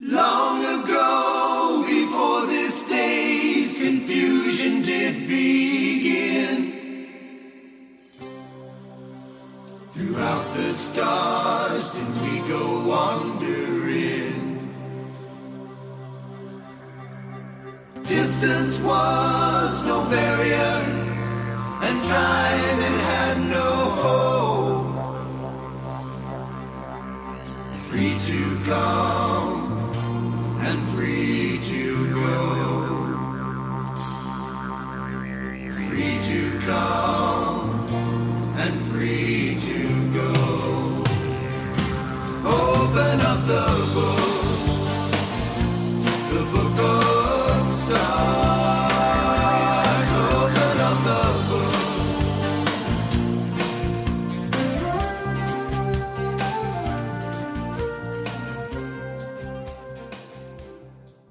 Long ago, before this day's confusion did begin, throughout the stars did we go wandering. Distance was no barrier, and time it had no hope. Free to come and free to go. Free to come and free to go. Open up the book of stars. Open up the book.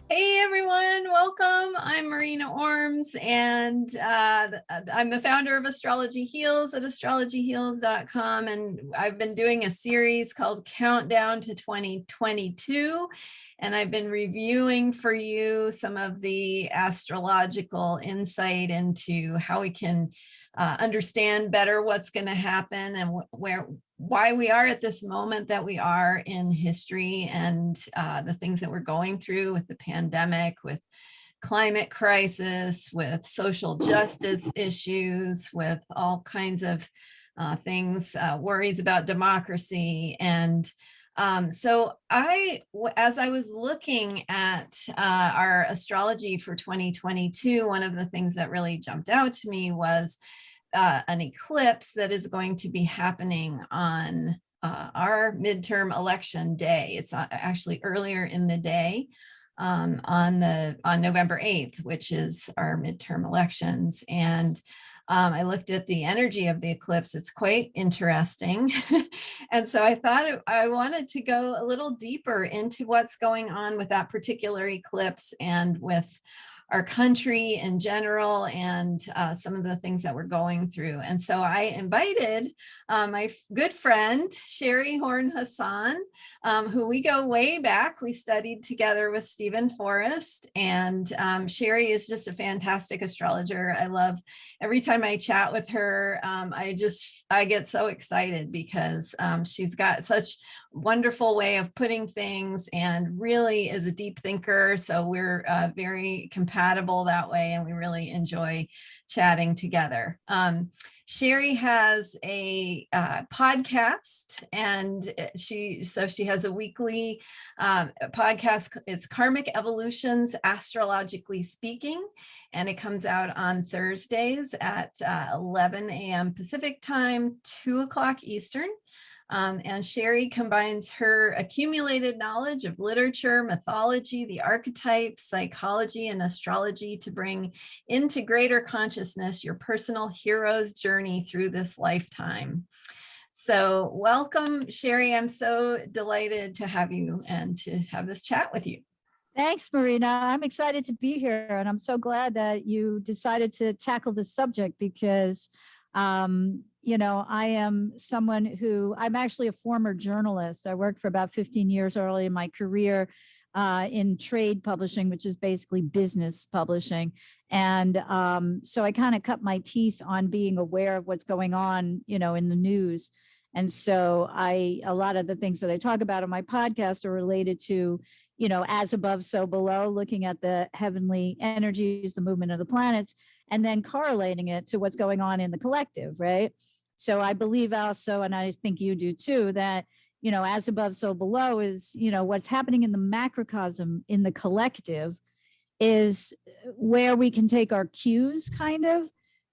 Hey everyone, welcome. I'm Marina Ormes, and I'm the founder of Astrology Heals at astrologyheals.com, and I've been doing a series called Countdown to 2022, and I've been reviewing for you some of the astrological insight into how we can understand better what's going to happen and why we are at this moment that we are in history, and the things that we're going through with the pandemic, with climate crisis, with social justice issues, with all kinds of things, worries about democracy. And so as I was looking at our astrology for 2022, one of the things that really jumped out to me was an eclipse that is going to be happening on our midterm election day. It's actually earlier in the day, on November 8th, which is our midterm elections. And I looked at the energy of the eclipse. It's quite interesting. And so I thought I wanted to go a little deeper into what's going on with that particular eclipse and with our country in general, and some of the things that we're going through. And so I invited my good friend, Sheri Hasan, who we go way back. We studied together with Stephen Forrest, and Sheri is just a fantastic astrologer. I love every time I chat with her. I get so excited because she's got such wonderful way of putting things and really is a deep thinker. So we're very compatible that way, and we really enjoy chatting together. Sheri has a podcast, and she has a weekly podcast. It's Karmic Evolutions, Astrologically Speaking, and it comes out on Thursdays at 11 a.m. Pacific time, 2 o'clock Eastern. And Sheri combines her accumulated knowledge of literature, mythology, the archetypes, psychology, and astrology to bring into greater consciousness your personal hero's journey through this lifetime. So welcome, Sheri. I'm so delighted to have you and to have this chat with you. Thanks, Marina. I'm excited to be here, and I'm so glad that you decided to tackle this subject because I am someone who, I'm actually a former journalist. I worked for about 15 years early in my career in trade publishing, which is basically business publishing. And so I kind of cut my teeth on being aware of what's going on, in the news. And so a lot of the things that I talk about on my podcast are related to, as above, so below, looking at the heavenly energies, the movement of the planets, and then correlating it to what's going on in the collective, right? So I believe also, and I think you do too, that, as above, so below is, what's happening in the macrocosm, in the collective, is where we can take our cues, kind of,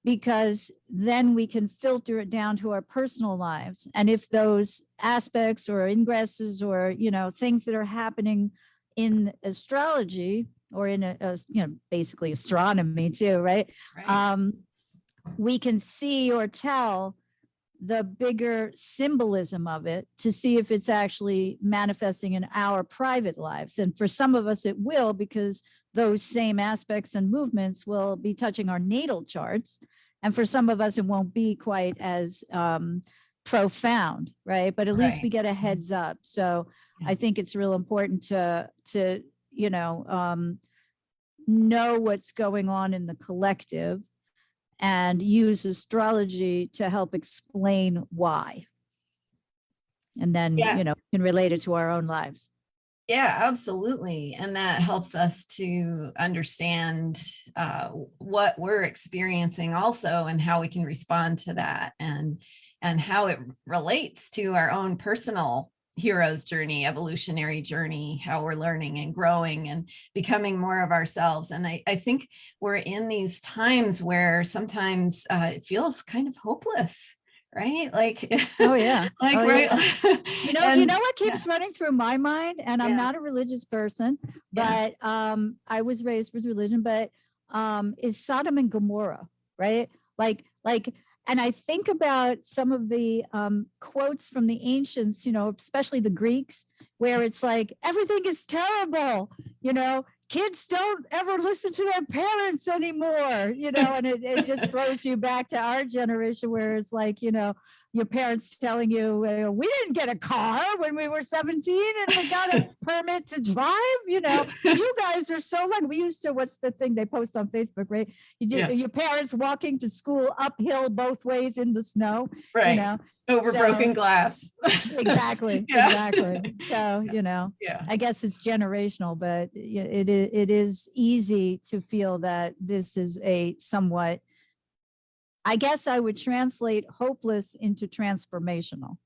because then we can filter it down to our personal lives. And if those aspects or ingresses or, things that are happening in astrology or in basically astronomy too, right? We can see or tell the bigger symbolism of it to see if it's actually manifesting in our private lives. And for some of us, it will, because those same aspects and movements will be touching our natal charts. And for some of us, it won't be quite as profound, right? But at least we get a heads up. So I think it's real important to know what's going on in the collective and use astrology to help explain why. And then, can relate it to our own lives. Yeah, absolutely. And that helps us to understand what we're experiencing also, and how we can respond to that, and how it relates to our own personal hero's journey, evolutionary journey, how we're learning and growing and becoming more of ourselves. And I think we're in these times where sometimes it feels kind of hopeless. Right? Like, oh yeah. Like, oh, right. Yeah. You know what keeps running through my mind, and I'm not a religious person, but I was raised with religion, but is Sodom and Gomorrah, right? Like, and I think about some of the quotes from the ancients, especially the Greeks, where it's like, everything is terrible, kids don't ever listen to their parents anymore, and it just throws you back to our generation, where it's like, your parents telling you, we didn't get a car when we were 17 and we got a permit to drive, you guys are so lucky. We used to, what's the thing they post on Facebook, right? Your parents walking to school uphill both ways in the snow, right. Over broken glass. Exactly. Exactly. So, I guess it's generational, but it is easy to feel that this is a somewhat, I guess I would translate hopeless into transformational.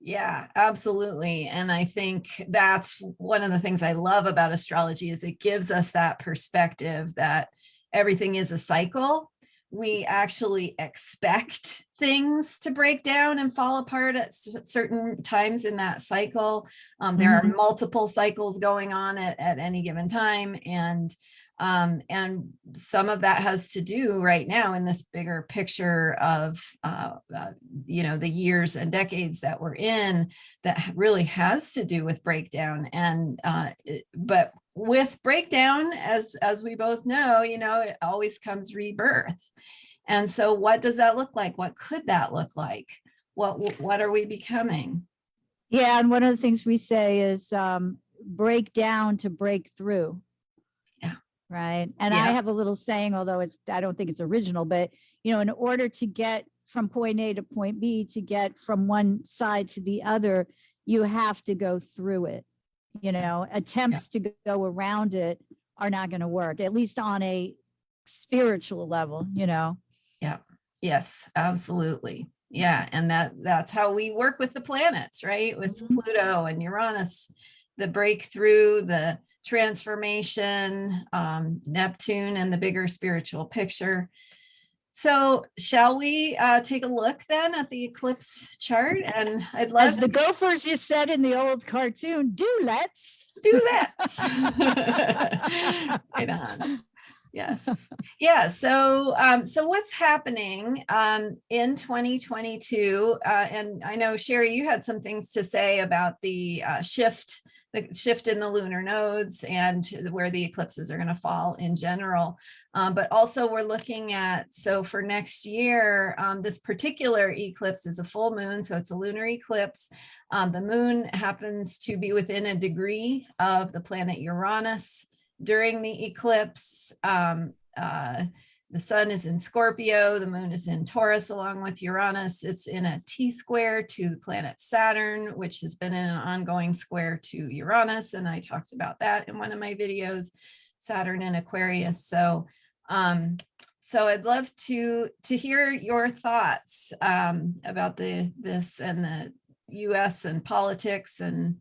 Yeah, absolutely. And I think that's one of the things I love about astrology, is it gives us that perspective that everything is a cycle. We actually expect things to break down and fall apart at certain times in that cycle. There are multiple cycles going on at any given time. And some of that has to do right now in this bigger picture of, the years and decades that we're in, that really has to do with breakdown. And, but with breakdown, as we both know, it always comes rebirth. And so what does that look like? What could that look like? What are we becoming? Yeah. And one of the things we say is break down to break through. Right. And I have a little saying, although I don't think it's original, but, in order to get from point A to point B, to get from one side to the other, you have to go through it. Attempts to go around it are not going to work, at least on a spiritual level, Yeah. Yes, absolutely. Yeah. And that's how we work with the planets, right? With Pluto and Uranus, the breakthrough, the transformation, Neptune, and the bigger spiritual picture. So shall we take a look then at the eclipse chart? And I'd love, as the Gophers you said in the old cartoon, let's. Right on. Yes. Yeah. So what's happening in 2022? And I know, Sheri, you had some things to say about the shift in the lunar nodes and where the eclipses are going to fall in general. But also we're looking at, so for next year, this particular eclipse is a full moon. So it's a lunar eclipse. The moon happens to be within a degree of the planet Uranus during the eclipse. The sun is in Scorpio, the moon is in Taurus along with Uranus. It's in a T-square to the planet Saturn, which has been in an ongoing square to Uranus. And I talked about that in one of my videos, Saturn in Aquarius. So I'd love to hear your thoughts about this and the US and politics and.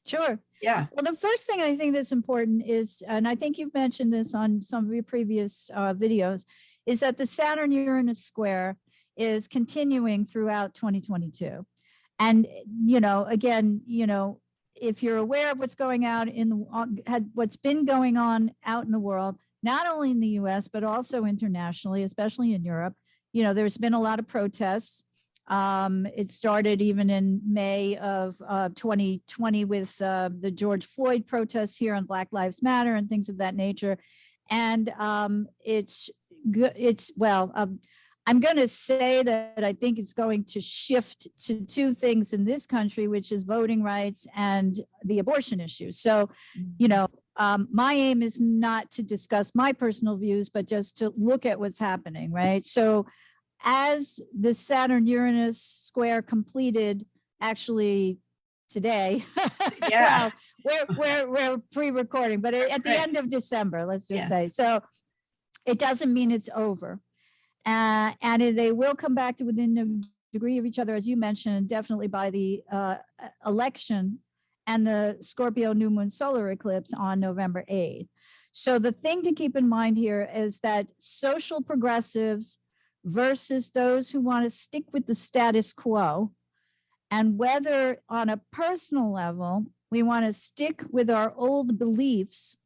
Sure. Yeah. Well, the first thing I think that's important is, and I think you've mentioned this on some of your previous videos, is that the Saturn-Uranus square is continuing throughout 2022. And, again, if you're aware of what's going out what's been going on out in the world, not only in the US, but also internationally, especially in Europe, there's been a lot of protests. It started even in May of 2020 with the George Floyd protests here on Black Lives Matter and things of that nature. And I'm going to say that I think it's going to shift to two things in this country, which is voting rights and the abortion issue. So, you know, my aim is not to discuss my personal views, but just to look at what's happening, right? So as the Saturn Uranus square completed actually today, Yeah. well, we're pre-recording, but at the end of December, let's just say. So it doesn't mean it's over. And they will come back to within a degree of each other, as you mentioned, definitely by the election and the Scorpio new moon solar eclipse on November 8th. So the thing to keep in mind here is that social progressives versus those who want to stick with the status quo, and whether on a personal level, we want to stick with our old beliefs,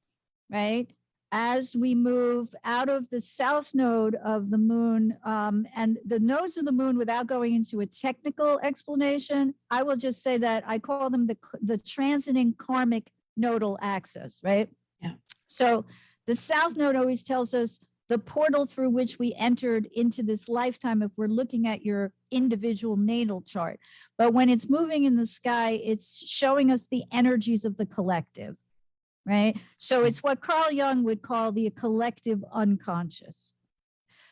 right? As we move out of the south node of the moon, and the nodes of the moon, without going into a technical explanation, I will just say that I call them the transiting karmic nodal axis, right? Yeah. So the south node always tells us the portal through which we entered into this lifetime if we're looking at your individual natal chart. But when it's moving in the sky, it's showing us the energies of the collective. Right? So it's what Carl Jung would call the collective unconscious.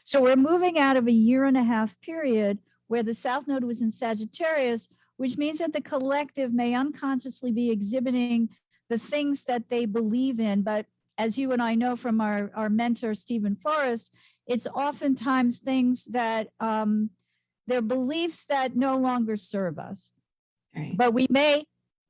So we're moving out of a 1.5 year period where the South Node was in Sagittarius, which means that the collective may unconsciously be exhibiting the things that they believe in. But as you and I know from our mentor, Stephen Forrest, it's oftentimes things that they're beliefs that no longer serve us. Right. But we may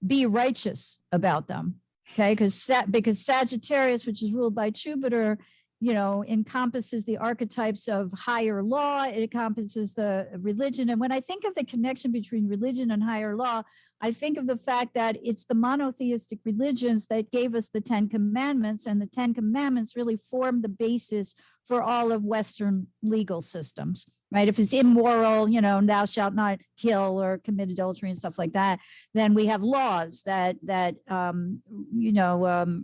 be righteous about them. Okay, because Sagittarius, which is ruled by Jupiter, you know, encompasses the archetypes of higher law. It encompasses the religion. And when I think of the connection between religion and higher law, I think of the fact that it's the monotheistic religions that gave us the 10 Commandments, and the 10 Commandments really form the basis for all of Western legal systems. Right? If it's immoral, you know, thou shalt not kill or commit adultery and stuff like that, then we have laws that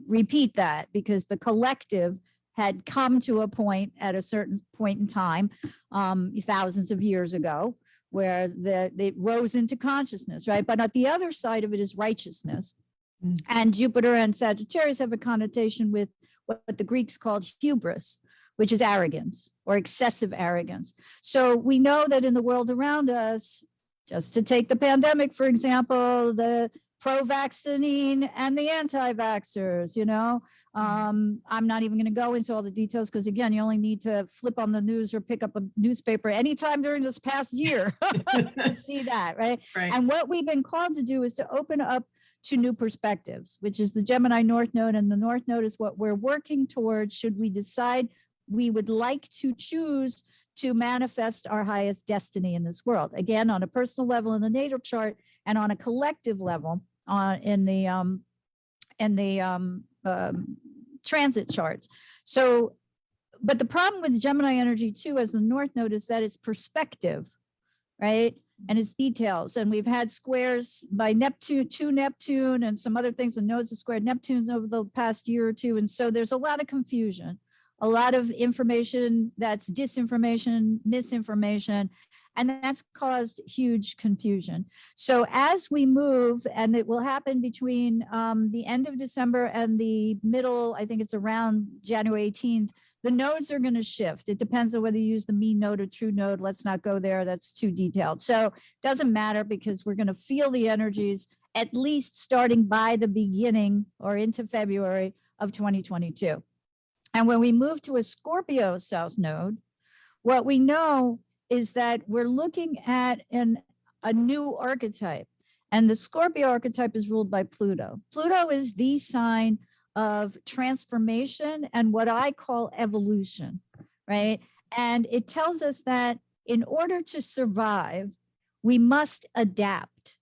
repeat that, because the collective had come to a point at a certain point in time, thousands of years ago, where it rose into consciousness, right? But at the other side of it is righteousness. Mm-hmm. And Jupiter and Sagittarius have a connotation with what the Greeks called hubris, which is arrogance or excessive arrogance. So we know that in the world around us, just to take the pandemic, for example, the pro-vaccinine and the anti-vaxxers, you know, I'm not even going to go into all the details, because again, you only need to flip on the news or pick up a newspaper anytime during this past year to see that, right? And what we've been called to do is to open up to new perspectives, which is the Gemini North Node. And the North Node is what we're working towards should we decide we would like to choose to manifest our highest destiny in this world. Again, on a personal level in the natal chart, and on a collective level in the transit charts. So, but the problem with Gemini energy too, as the North Node, is that it's perspective, right? And it's details. And we've had squares by Neptune, to Neptune, and some other things, and nodes have squared Neptunes over the past year or two. And so there's a lot of confusion, a lot of information that's disinformation, misinformation, and that's caused huge confusion. So as we move, and it will happen between the end of December and the middle, I think it's around January 18th, the nodes are going to shift. It depends on whether you use the mean node or true node. Let's not go there. That's too detailed. So it doesn't matter, because we're going to feel the energies at least starting by the beginning or into February of 2022. And when we move to a Scorpio South Node, what we know is that we're looking at a new archetype. And the Scorpio archetype is ruled by Pluto. Pluto is the sign of transformation and what I call evolution, right? And it tells us that in order to survive, we must adapt.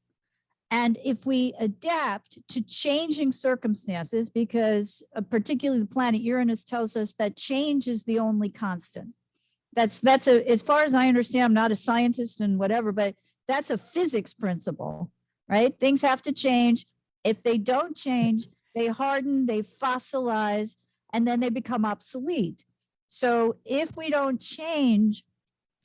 And if we adapt to changing circumstances, because particularly the planet Uranus tells us that change is the only constant. That's as far as I understand, I'm not a scientist and whatever, but that's a physics principle, right? Things have to change. If they don't change, they harden, they fossilize, and then they become obsolete. So if we don't change,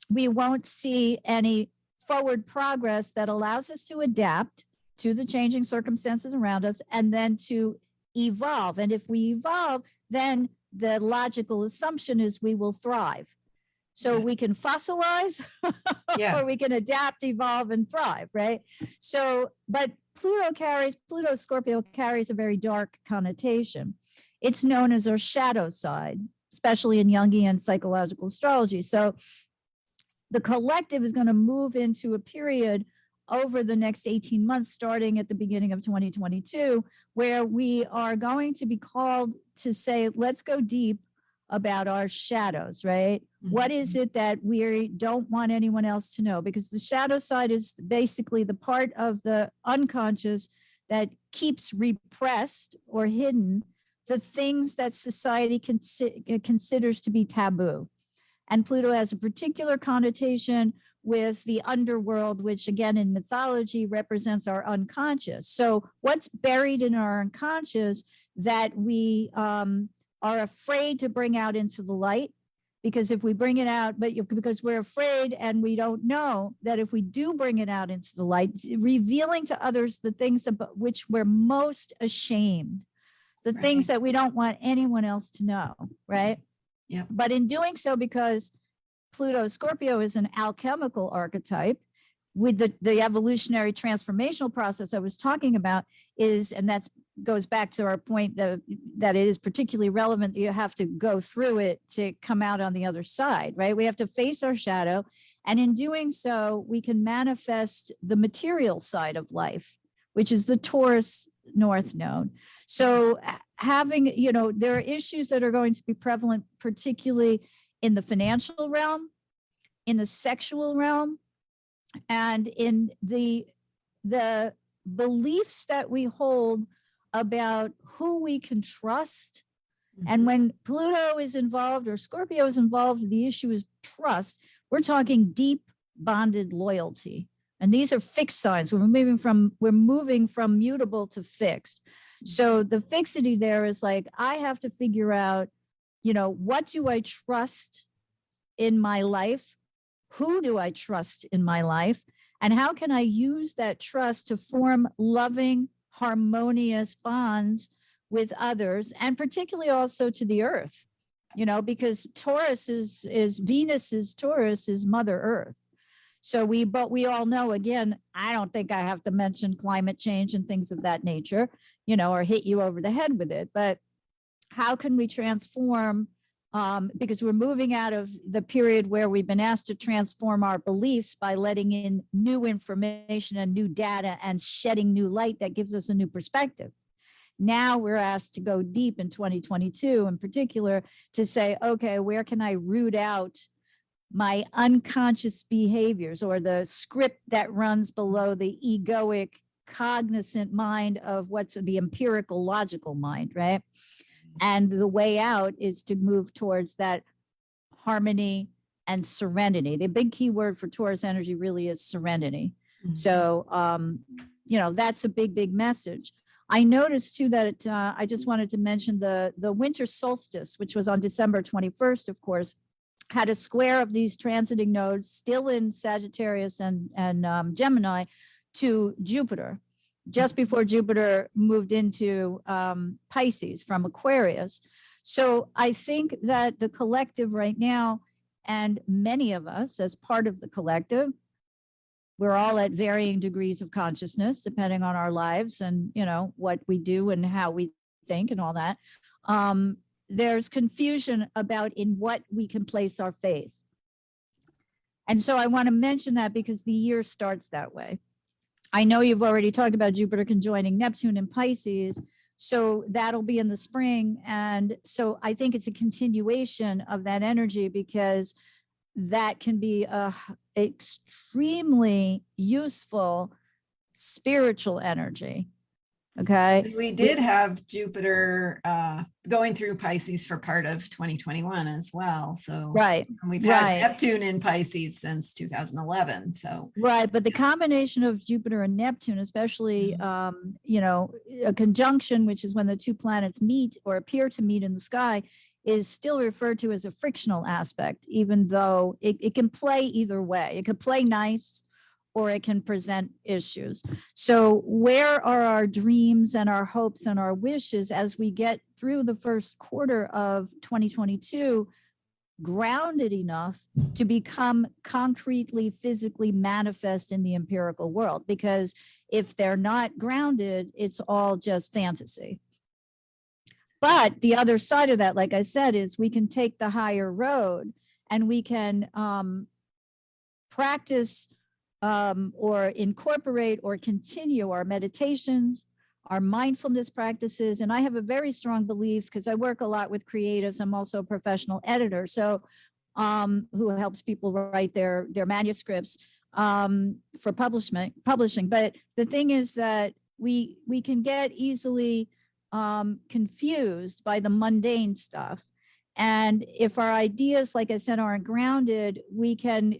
we won't see any forward progress that allows us to adapt to the changing circumstances around us and then to evolve. And if we evolve, then the logical assumption is we will thrive. So we can fossilize or we can adapt, evolve, and thrive, right? So, but Pluto Scorpio carries a very dark connotation. It's known as our shadow side, especially in Jungian psychological astrology. So the collective is going to move into a period over the next 18 months, starting at the beginning of 2022, where we are going to be called to say, let's go deep about our shadows, right? Mm-hmm. What is it that we don't want anyone else to know? Because the shadow side is basically the part of the unconscious that keeps repressed or hidden the things that society considers to be taboo. And Pluto has a particular connotation with the underworld, which again in mythology represents our unconscious. So what's buried in our unconscious that we are afraid to bring out into the light? Because if we bring it out, because we're afraid and we don't know that if we do bring it out into the light, revealing to others the things about which we're most ashamed, the things that we don't want anyone else to know, right? Yeah. But in doing so, because Pluto Scorpio is an alchemical archetype, with the evolutionary transformational process I was talking about is, and that goes back to our point that it is particularly relevant that you have to go through it to come out on the other side, right? We have to face our shadow. And in doing so, we can manifest the material side of life, which is the Taurus North Node. So having, there are issues that are going to be prevalent, particularly in the financial realm, in the sexual realm, and in the beliefs that we hold about who we can trust. Mm-hmm. And when Pluto is involved or Scorpio is involved, the issue is trust. We're talking deep bonded loyalty. And these are fixed signs. We're moving from mutable to fixed. So the fixity there is like, I have to figure out, what do I trust in my life? Who do I trust in my life? And how can I use that trust to form loving, harmonious bonds with others, and particularly also to the earth, because Taurus is Venus's Taurus is Mother Earth. So we all know, again, I don't think I have to mention climate change and things of that nature, or hit you over the head with it. But how can we transform? Because we're moving out of the period where we've been asked to transform our beliefs by letting in new information and new data and shedding new light that gives us a new perspective. Now we're asked to go deep in 2022 in particular to say, okay, where can I root out my unconscious behaviors or the script that runs below the egoic, cognizant mind of what's the empirical, logical mind, right? And the way out is to move towards that harmony and serenity. The big key word for Taurus energy really is serenity. Mm-hmm. So, that's a big, big message. I noticed too that I just wanted to mention the winter solstice, which was on December 21st, of course, had a square of these transiting nodes still in Sagittarius and Gemini to Jupiter, just before Jupiter moved into Pisces from Aquarius. So I think that the collective right now, and many of us as part of the collective, we're all at varying degrees of consciousness, depending on our lives and, what we do and how we think and all that. There's confusion about in what we can place our faith. And so I want to mention that because the year starts that way. I know you've already talked about Jupiter conjoining Neptune in Pisces, so that'll be in the spring. And so I think it's a continuation of that energy because that can be a extremely useful spiritual energy. Okay. We did have Jupiter going through Pisces for part of 2021 as well. So we've had Neptune in Pisces since 2011. So but the combination of Jupiter and Neptune, especially a conjunction, which is when the two planets meet or appear to meet in the sky, is still referred to as a frictional aspect, even though it can play either way. It could play nice or it can present issues. So where are our dreams and our hopes and our wishes as we get through the first quarter of 2022, grounded enough to become concretely, physically manifest in the empirical world? Because if they're not grounded, it's all just fantasy. But the other side of that, like I said, is we can take the higher road and we can practice or incorporate or continue our meditations, our mindfulness practices. And I have a very strong belief, because I work a lot with creatives. I'm also a professional editor, so who helps people write their manuscripts for publishing. But the thing is that we can get easily confused by the mundane stuff. And if our ideas, like I said, aren't grounded, we can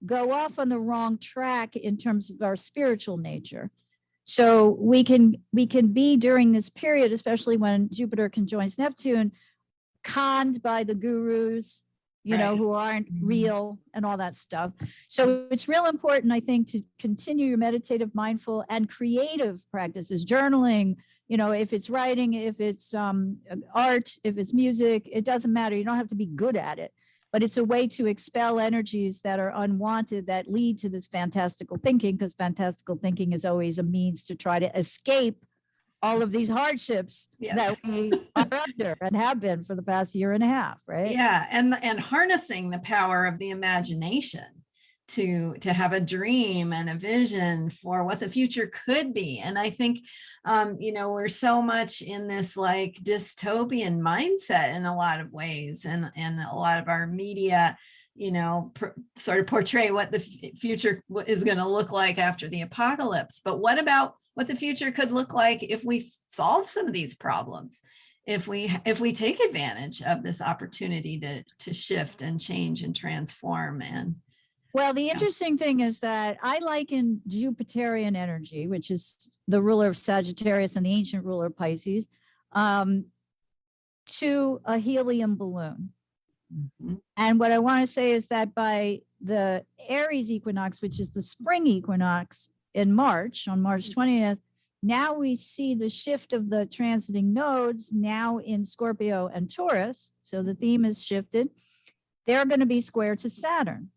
go off on the wrong track in terms of our spiritual nature. So we can be, during this period, especially when Jupiter conjoins Neptune, conned by the gurus, you know, who aren't real and all that stuff. So it's real important, I think, to continue your meditative, mindful, and creative practices, journaling, you know, if it's writing, if it's art, if it's music, it doesn't matter. You don't have to be good at it, but it's a way to expel energies that are unwanted that lead to this fantastical thinking, because fantastical thinking is always a means to try to escape all of these hardships that we are under and have been for the past year and a half, right? Yeah, and harnessing the power of the imagination to have a dream and a vision for what the future could be. And I think, you know, we're so much in this like dystopian mindset in a lot of ways, and a lot of our media, you know, sort of portray what the future is going to look like after the apocalypse. But what about what the future could look like if we solve some of these problems, if we take advantage of this opportunity to shift and change and transform? And well, the interesting thing is that I liken Jupiterian energy, which is the ruler of Sagittarius and the ancient ruler of Pisces, to a helium balloon. Mm-hmm. And what I want to say is that by the Aries equinox, which is the spring equinox in March, on March 20th, now we see the shift of the transiting nodes now in Scorpio and Taurus. So the theme is shifted. They're going to be square to Saturn.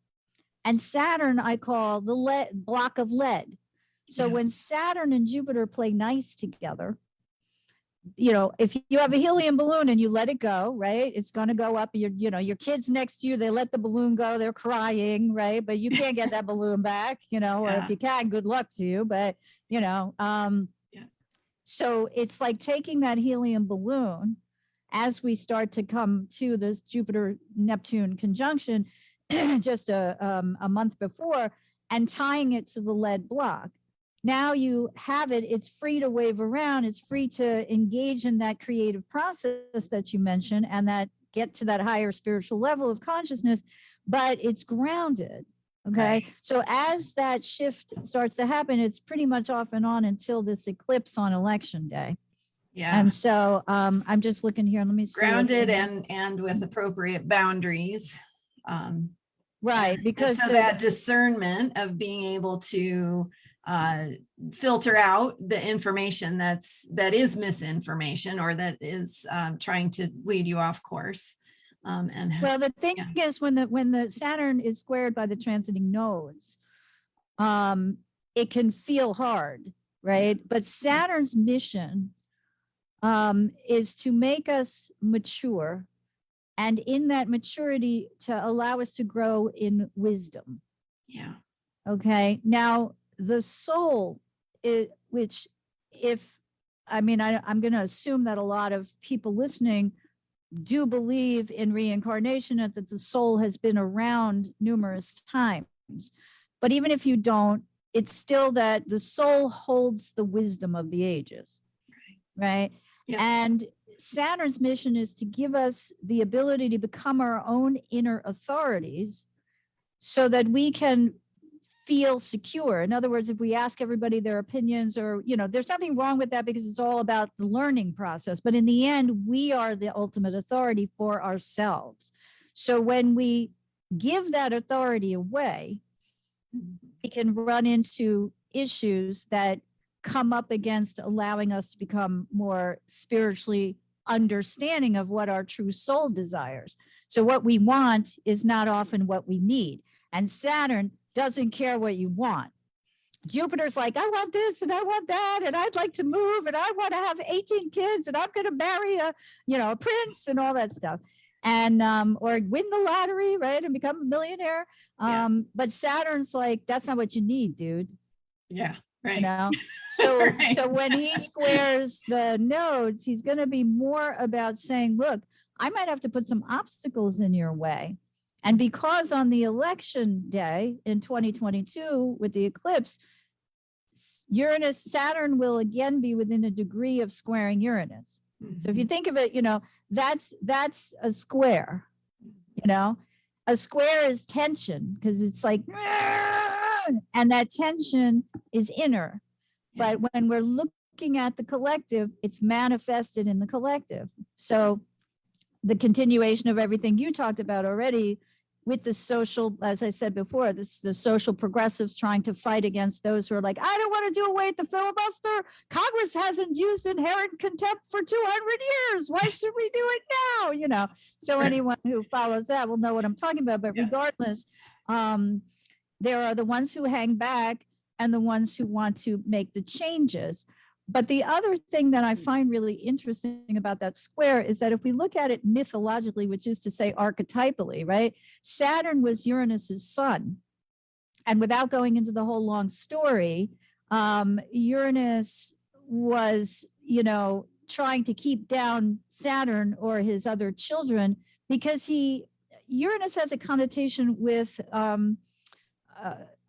And Saturn, I call the lead, block of lead. So when Saturn and Jupiter play nice together, you know, if you have a helium balloon and you let it go, right, it's going to go up. Your kids next to you, they let the balloon go, they're crying, right? But you can't get that balloon back, you know, or if you can, good luck to you. But, you know, so it's like taking that helium balloon as we start to come to this Jupiter-Neptune conjunction just a month before, and tying it to the lead block. Now you have it, it's free to wave around, it's free to engage in that creative process that you mentioned, and that get to that higher spiritual level of consciousness, but it's grounded. Okay. Right. So as that shift starts to happen, it's pretty much off and on until this eclipse on election day. Yeah. And so I'm just looking here. Let me see. Grounded and with appropriate boundaries. Right. Because so that discernment of being able to filter out the information that is misinformation, or that is trying to lead you off course. Well, the thing is, when the Saturn is squared by the transiting nodes, it can feel hard, right? But Saturn's mission is to make us mature, and in that maturity to allow us to grow in wisdom. Yeah. Okay. Now, the soul, I'm going to assume that a lot of people listening do believe in reincarnation, and that the soul has been around numerous times. But even if you don't, it's still that the soul holds the wisdom of the ages, right? Yeah. And Saturn's mission is to give us the ability to become our own inner authorities, so that we can feel secure. In other words, if we ask everybody their opinions, or, there's nothing wrong with that because it's all about the learning process. But in the end, we are the ultimate authority for ourselves. So when we give that authority away, we can run into issues that come up against allowing us to become more spiritually understanding of what our true soul desires. So what we want is not often what we need. And Saturn doesn't care what you want. Jupiter's like, I want this and I want that, and I'd like to move, and I want to have 18 kids, and I'm going to marry a prince and all that stuff. And or win the lottery, right, and become a millionaire. But Saturn's like, that's not what you need, dude. Yeah, right. So Right. So when he squares the nodes, he's going to be more about saying, look, I might have to put some obstacles in your way. And because on the election day in 2022 with the eclipse, Saturn will again be within a degree of squaring Uranus. So if you think of it, that's a square. A square is tension, because it's like, and that tension is inner. But when we're looking at the collective, it's manifested in the collective. So the continuation of everything you talked about already with the social, as I said before, the social progressives trying to fight against those who are like, I don't want to do away with the filibuster. Congress hasn't used inherent contempt for 200 years. Why should we do it now? So anyone who follows that will know what I'm talking about. But regardless, there are the ones who hang back and the ones who want to make the changes. But the other thing that I find really interesting about that square is that if we look at it mythologically, which is to say archetypally, right? Saturn was Uranus's son. And without going into the whole long story, Uranus was, trying to keep down Saturn or his other children, because Uranus has a connotation with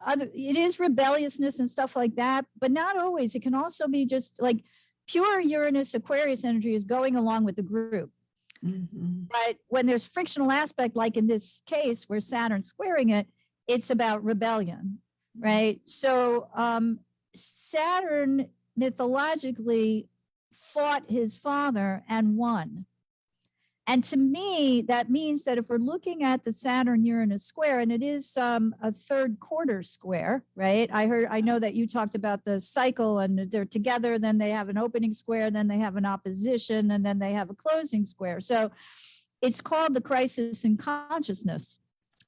it is rebelliousness and stuff like that, but not always. It can also be just like pure Uranus Aquarius energy is going along with the group. But when there's frictional aspect, like in this case where Saturn's squaring it, it's about rebellion, right? So Saturn mythologically fought his father and won. And to me, that means that if we're looking at the Saturn-Uranus square, and it is a third quarter square, right? I know that you talked about the cycle, and they're together, then they have an opening square, then they have an opposition, and then they have a closing square. So it's called the crisis in consciousness.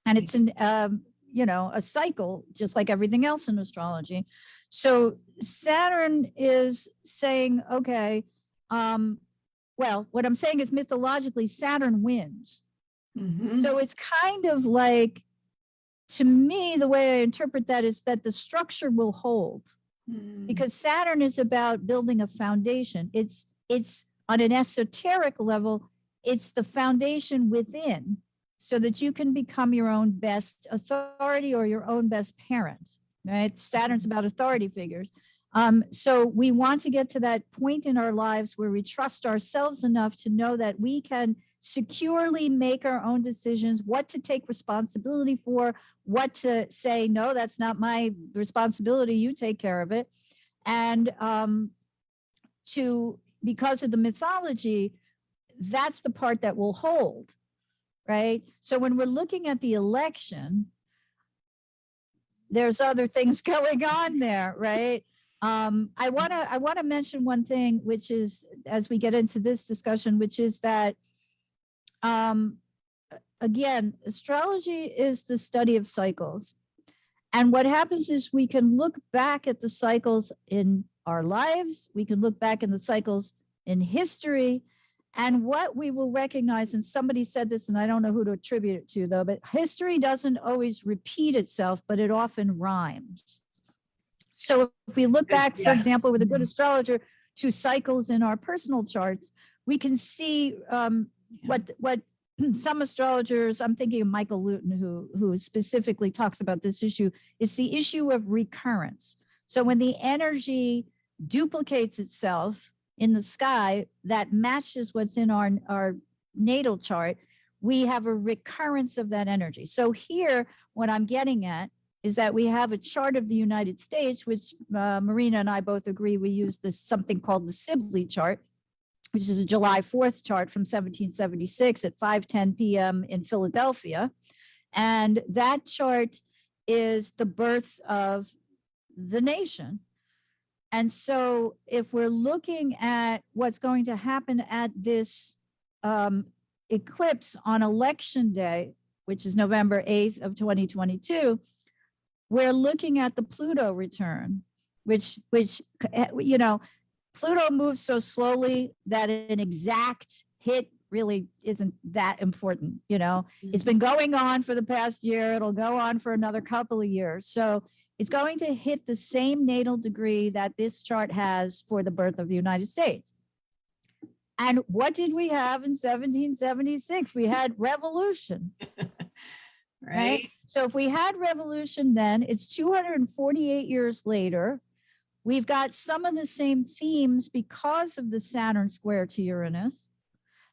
And it's a cycle, just like everything else in astrology. So Saturn is saying, okay, well, what I'm saying is mythologically, Saturn wins. So it's kind of like, to me, the way I interpret that is that the structure will hold, because Saturn is about building a foundation. It's on an esoteric level, it's the foundation within, so that you can become your own best authority or your own best parent, right? Saturn's about authority figures. So we want to get to that point in our lives where we trust ourselves enough to know that we can securely make our own decisions, what to take responsibility for, what to say, no, that's not my responsibility, you take care of it. And because of the mythology, that's the part that will hold, right? So when we're looking at the election, there's other things going on there, right? I want to mention one thing, which is, as we get into this discussion, which is that, again, astrology is the study of cycles. And what happens is we can look back at the cycles in our lives. We can look back in the cycles in history. And what we will recognize, and somebody said this, and I don't know who to attribute it to, though, but history doesn't always repeat itself, but it often rhymes. So if we look back, for example, with a good astrologer, to cycles in our personal charts, we can see what some astrologers, I'm thinking of Michael Luton, who specifically talks about this issue. It's the issue of recurrence. So when the energy duplicates itself in the sky that matches what's in our natal chart, we have a recurrence of that energy. So here, what I'm getting at is that we have a chart of the United States, which Marina and I both agree we use this something called the Sibley chart, which is a July 4th chart from 1776 at 5:10 p.m. in Philadelphia. And that chart is the birth of the nation. And so if we're looking at what's going to happen at this eclipse on election day, which is November 8th of 2022, we're looking at the Pluto return, which you know, Pluto moves so slowly that an exact hit really isn't that important. You know, it's been going on for the past year. It'll go on for another couple of years. So it's going to hit the same natal degree that this chart has for the birth of the United States. And what did we have in 1776? We had revolution. Right? So if we had revolution then, it's 248 years later. We've got some of the same themes because of the Saturn square to Uranus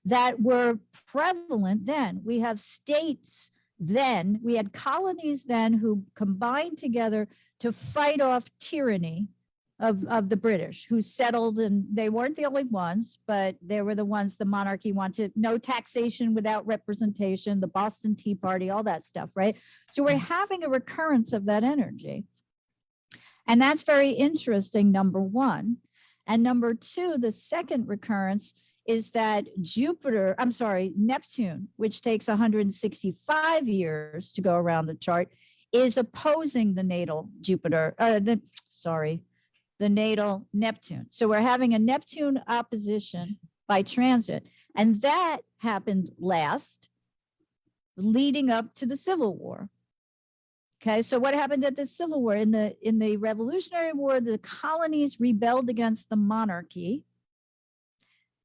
that were prevalent then. We have states then, we had colonies then who combined together to fight off tyranny of the British, who settled, and they weren't the only ones, but they were the ones the monarchy wanted. No taxation without representation, the Boston Tea Party, all that stuff, right? So we're having a recurrence of that energy. And that's very interesting, number one. And number two, the second recurrence is that Neptune, which takes 165 years to go around the chart, is opposing the natal the natal Neptune. So we're having a Neptune opposition by transit. And that happened last, leading up to the Civil War. Okay, so what happened at the Civil War? In the Revolutionary War, the colonies rebelled against the monarchy.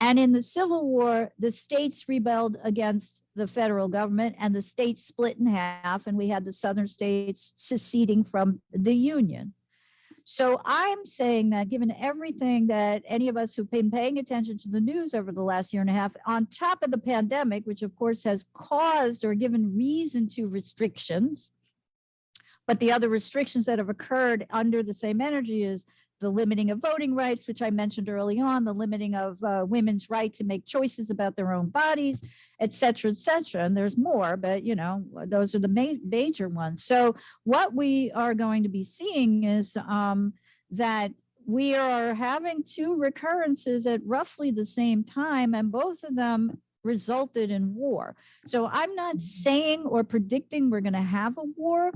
And in the Civil War, the states rebelled against the federal government, and the states split in half, and we had the southern states seceding from the Union. So I'm saying that given everything that any of us who've been paying attention to the news over the last year and a half, on top of the pandemic, which of course has caused or given reason to restrictions, but the other restrictions that have occurred under the same energy is the limiting of voting rights, which I mentioned early on, the limiting of women's right to make choices about their own bodies, et cetera, et cetera. And there's more, but you know, those are the major ones. So what we are going to be seeing is that we are having two recurrences at roughly the same time, and both of them resulted in war. So I'm not saying or predicting we're going to have a war,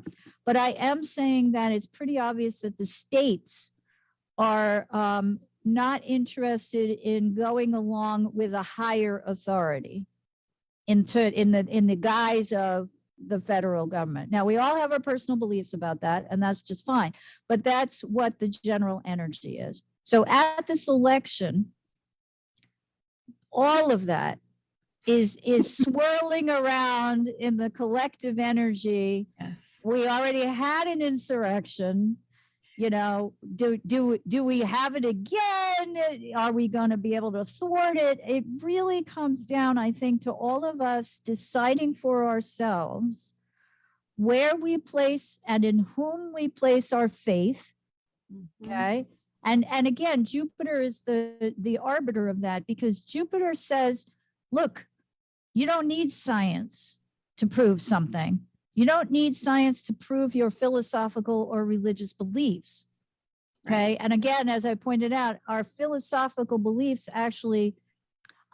but I am saying that it's pretty obvious that the states are not interested in going along with a higher authority in the guise of the federal government. Now, we all have our personal beliefs about that, and that's just fine, but that's what the general energy is. So at this election, all of that is swirling around in the collective energy. Yes. We already had an insurrection. You know, do we have it again? Are we going to be able to thwart it? It really comes down, I think, to all of us deciding for ourselves where we place and in whom we place our faith. Okay. And again, Jupiter is the arbiter of that, because Jupiter says, look, you don't need science to prove something. You don't need science to prove your philosophical or religious beliefs. Okay. Right. And again, as I pointed out, our philosophical beliefs actually,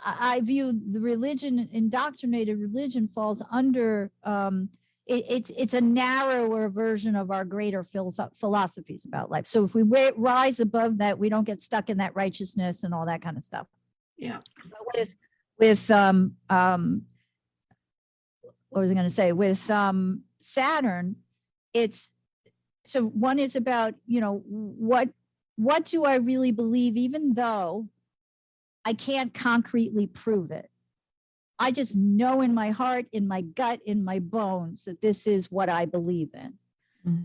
I view the religion, indoctrinated religion, falls under, it's a narrower version of our greater philosophies about life. So if we rise above that, we don't get stuck in that righteousness and all that kind of stuff. Yeah. But with what was I going to say? With Saturn, it's, so one is about, you know, what do I really believe, even though I can't concretely prove it? I just know in my heart, in my gut, in my bones that this is what I believe in,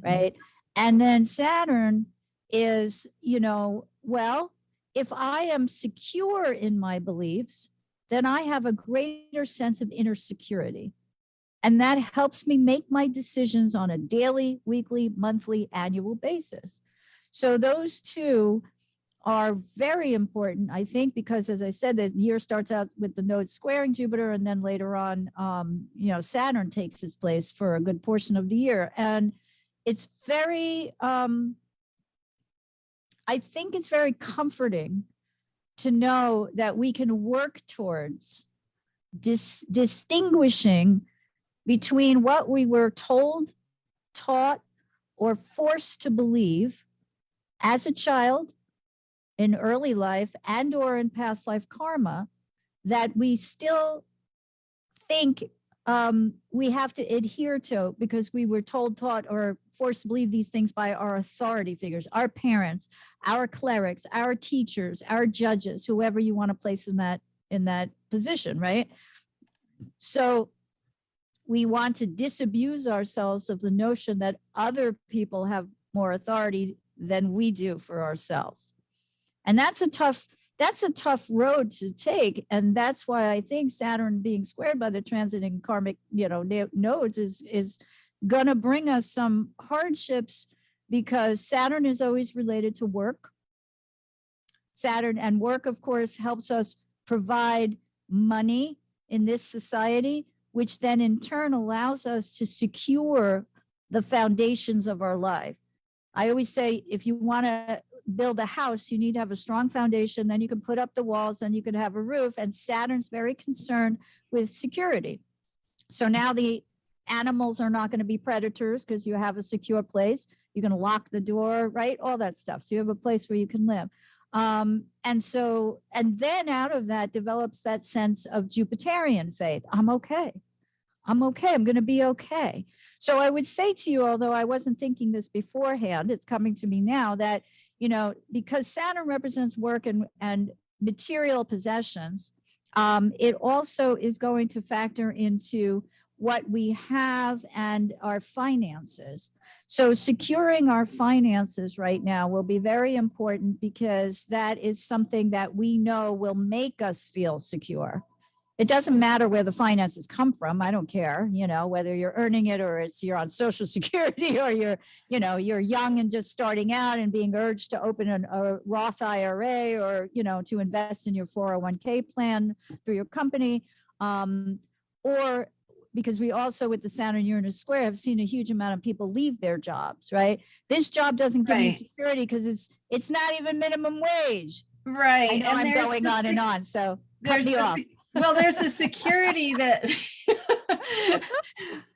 right? And then Saturn is, you know, well, if I am secure in my beliefs, then I have a greater sense of inner security. And that helps me make my decisions on a daily, weekly, monthly, annual basis. So those two are very important, I think, because as I said, the year starts out with the node squaring Jupiter, and then later on, Saturn takes its place for a good portion of the year. And it's very, I think it's very comforting to know that we can work towards distinguishing between what we were told, taught, or forced to believe as a child, in early life, and or in past life karma, that we still think we have to adhere to because we were told, taught, or forced to believe these things by our authority figures, our parents, our clerics, our teachers, our judges, whoever you want to place in that position, right? So we want to disabuse ourselves of the notion that other people have more authority than we do for ourselves. And that's a tough road to take. And that's why I think Saturn being squared by the transiting karmic, nodes is going to bring us some hardships, because Saturn is always related to work. Saturn and work, of course, helps us provide money in this society, which then in turn allows us to secure the foundations of our life. I always say, if you want to build a house, you need to have a strong foundation, then you can put up the walls, then you can have a roof. And Saturn's very concerned with security. So now the animals are not going to be predators because you have a secure place. You're going to lock the door, right? All that stuff. So you have a place where you can live. And then out of that develops that sense of Jupiterian faith. I'm okay. I'm going to be okay. So I would say to you, although I wasn't thinking this beforehand, it's coming to me now that, because Saturn represents work and material possessions, it also is going to factor into what we have and our finances. So securing our finances right now will be very important, because that is something that we know will make us feel secure. It doesn't matter where the finances come from. I don't care, whether you're earning it or you're on Social Security, or you're young and just starting out and being urged to open a Roth IRA, or, to invest in your 401k plan through your company. Or because we also, with the Saturn Uranus square, have seen a huge amount of people leave their jobs, right? This job doesn't give you security because it's not even minimum wage. Right. I know I'm going on and on, so cut me off. Well, there's the security that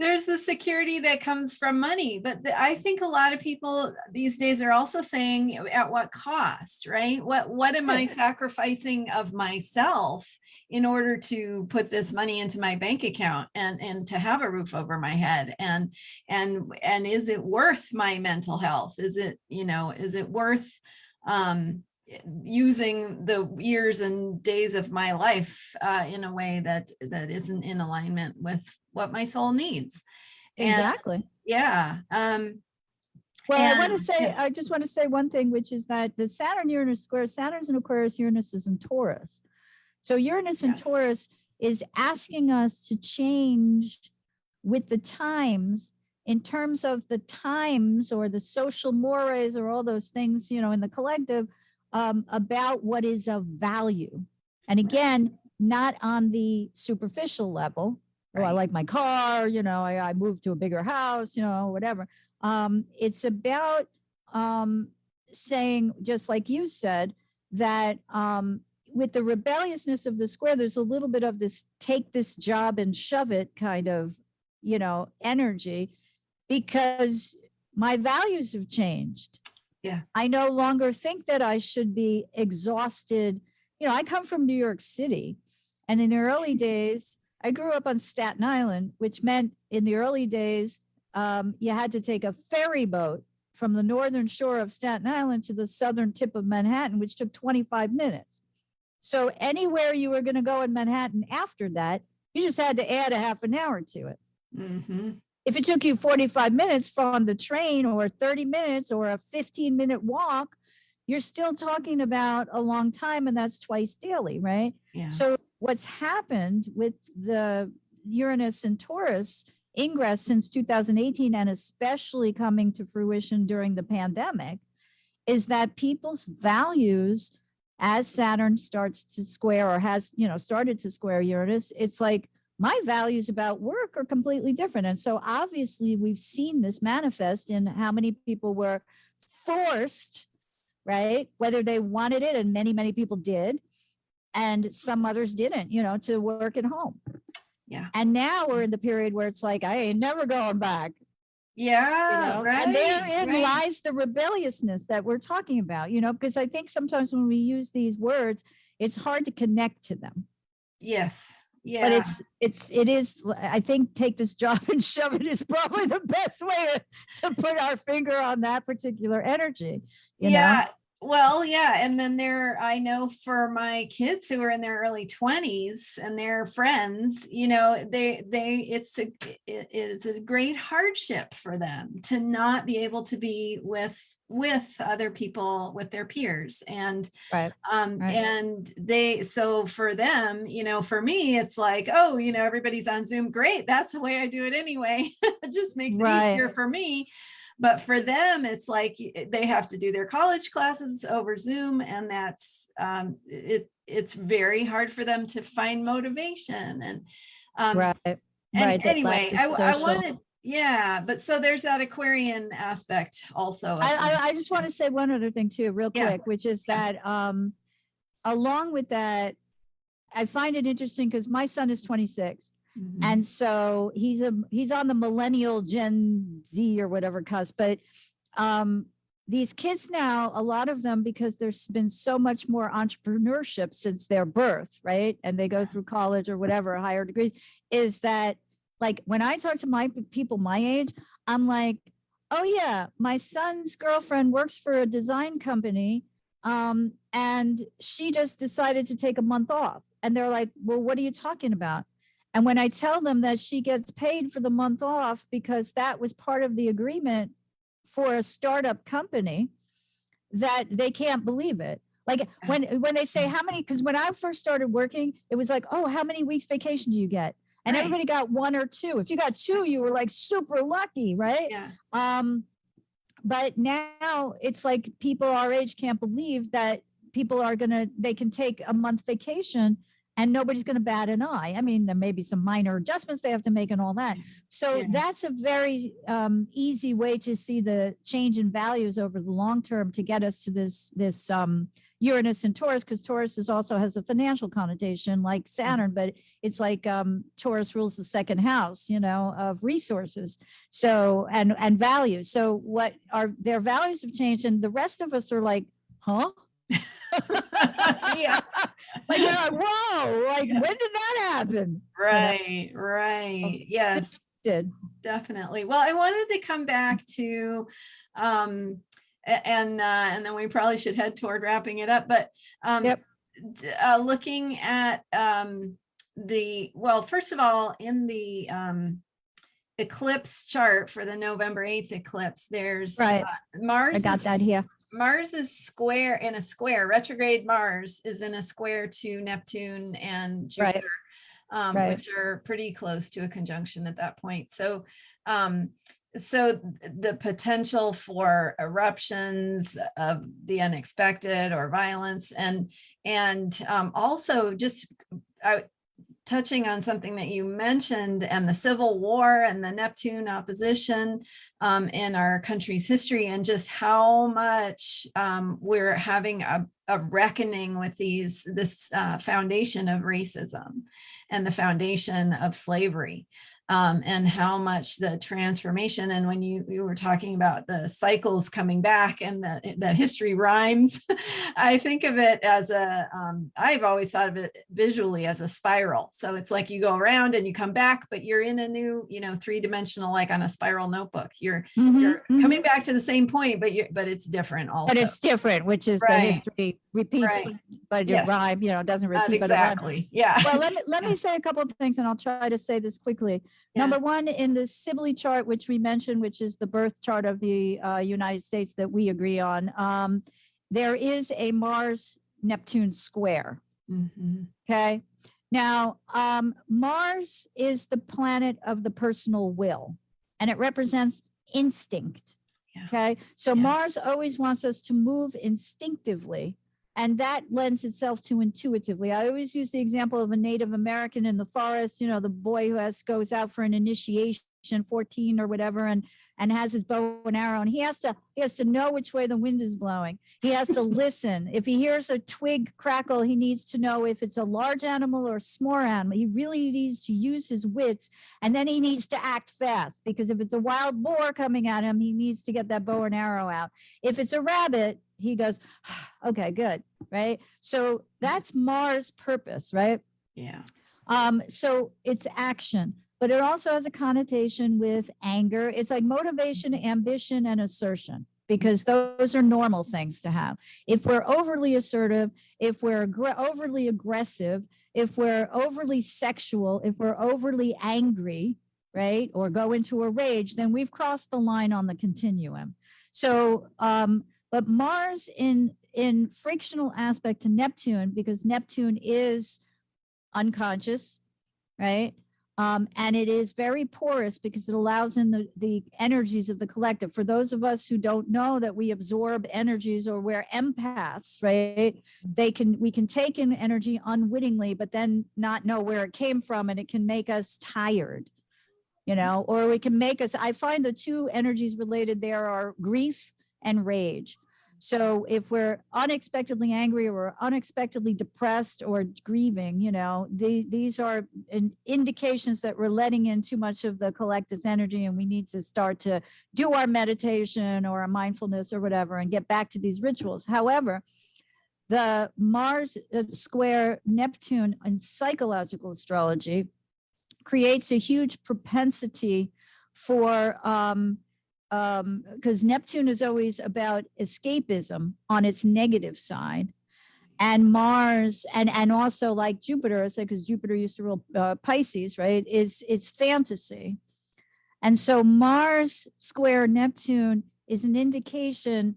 there's the security that comes from money. But I think a lot of people these days are also saying, at what cost, right? What am I sacrificing of myself in order to put this money into my bank account and to have a roof over my head? And is it worth my mental health? Is it worth using the years and days of my life in a way that isn't in alignment with what my soul needs? Exactly. Yeah. I just want to say one thing, which is that the Saturn Uranus square, Saturn's in Aquarius, Uranus is in Taurus. So Uranus in Taurus is asking us to change with the times, in terms of the times or the social mores or all those things, in the collective, about what is of value. And again, not on the superficial level. Right. Oh, I like my car, I moved to a bigger house, whatever. It's about saying, just like you said, that with the rebelliousness of the square, there's a little bit of this take this job and shove it kind of, energy, because my values have changed. Yeah. I no longer think that I should be exhausted. I come from New York City, and in the early days, I grew up on Staten Island, which meant in the early days, you had to take a ferry boat from the northern shore of Staten Island to the southern tip of Manhattan, which took 25 minutes. So anywhere you were going to go in Manhattan after that, you just had to add a half an hour to it. Mm-hmm. If it took you 45 minutes from the train, or 30 minutes, or a 15-minute walk, you're still talking about a long time, and that's twice daily, right? Yeah. So what's happened with the Uranus and Taurus ingress since 2018, and especially coming to fruition during the pandemic, is that people's values, as Saturn starts to square or has, started to square Uranus, it's like my values about work are completely different. And so obviously we've seen this manifest in how many people were forced, right? Whether they wanted it, and many, many people did, and some others didn't, to work at home. Yeah. And now we're in the period where it's like, I ain't never going back. Yeah, right. And therein right. lies the rebelliousness that we're talking about, because I think sometimes when we use these words, it's hard to connect to them. Yes. Yeah. But it is, I think, take this job and shove it is probably the best way to put our finger on that particular energy. You know? Well, yeah. And then I know for my kids who are in their early 20s and their friends, it's a great hardship for them to not be able to be with other people, with their peers. And, right. And so for them, for me, it's like, oh, everybody's on Zoom. Great. That's the way I do it anyway. It just makes it easier for me. But for them, it's like they have to do their college classes over Zoom, and that's it's very hard for them to find motivation. And anyway, I wanted, but so there's that Aquarian aspect also. I just want to say one other thing too, real quick, which is that along with that, I find it interesting because my son is 26. Mm-hmm. And so he's on the millennial Gen Z or whatever cusp, but these kids now, a lot of them, because there's been so much more entrepreneurship since their birth, right? And they go through college or whatever, higher degrees, is that like when I talk to my people my age, I'm like, oh yeah, my son's girlfriend works for a design company, and she just decided to take a month off. And they're like, well, what are you talking about? And when I tell them that she gets paid for the month off because that was part of the agreement for a startup company, that they can't believe it. Like when they say how many, because when I first started working, it was like, oh, how many weeks vacation do you get? And everybody got 1 or 2. If you got 2, you were like super lucky, right? Yeah. But now it's like people our age can't believe that people they can take a month vacation and nobody's going to bat an eye. I mean, there may be some minor adjustments they have to make and all that. So that's a very easy way to see the change in values over the long term to get us to this Uranus and Taurus, because Taurus also has a financial connotation like Saturn, but it's like Taurus rules the second house, of resources. So, and values. So what are their values have changed, and the rest of us are like, huh? Like, whoa, like when did that happen? Right. Yes, definitely. Well, I wanted to come back to and then we probably should head toward wrapping it up, but looking at first of all, in the eclipse chart for the November 8th eclipse, there's Mars. I got that here. Mars is retrograde Mars is in a square to Neptune and Jupiter, which are pretty close to a conjunction at that point. So, so the potential for eruptions of the unexpected or violence, and also just touching on something that you mentioned, and the Civil War and the Neptune opposition in our country's history, and just how much we're having a reckoning with this foundation of racism and the foundation of slavery. And how much the transformation, and when you were talking about the cycles coming back and that history rhymes, I think of it as I've always thought of it visually as a spiral. So it's like you go around and you come back, but you're in a new, 3-dimensional, like on a spiral notebook. You're coming back to the same point, but it's different also. But it's different, which is the history repeats, but it rhyme, doesn't repeat. Exactly. Well, let me say a couple of things, and I'll try to say this quickly. Number one, in the Sibley chart, which we mentioned, which is the birth chart of the United States that we agree on, there is a Mars-Neptune square. Mm-hmm. Okay. Now, Mars is the planet of the personal will, and it represents instinct. Yeah. Okay. So Yeah. Mars always wants us to move instinctively, and that lends itself to intuitively. I always use the example of a Native American in the forest, you know, the boy who goes out for an initiation, 14 or whatever, and has his bow and arrow, and he has to know which way the wind is blowing. He has to listen. If he hears a twig crackle, he needs to know if it's a large animal or a small animal. He really needs to use his wits, and then he needs to act fast, because if it's a wild boar coming at him, he needs to get that bow and arrow out. If it's a rabbit, he goes, okay, good, right? So that's Mars' purpose, right? Yeah. So it's action, but it also has a connotation with anger. It's like motivation, ambition, and assertion, because those are normal things to have. If we're overly assertive, if we're overly aggressive, if we're overly sexual, if we're overly angry, right, or go into a rage, then we've crossed the line on the continuum. So, but Mars in frictional aspect to Neptune, because Neptune is unconscious, right? And it is very porous because it allows in the energies of the collective. For those of us who don't know that we absorb energies, or we're empaths, right? We can take in energy unwittingly, but then not know where it came from, and it can make us tired, you know, or we can make us, I find the two energies related there are grief and rage. So if we're unexpectedly angry, or unexpectedly depressed or grieving, you know, these are indications that we're letting in too much of the collective's energy, and we need to start to do our meditation or our mindfulness or whatever and get back to these rituals. However, the Mars square Neptune in psychological astrology creates a huge propensity for because Neptune is always about escapism on its negative side, and Mars and also like Jupiter, I said, because Jupiter used to rule Pisces, right? It's fantasy, and so Mars square Neptune is an indication,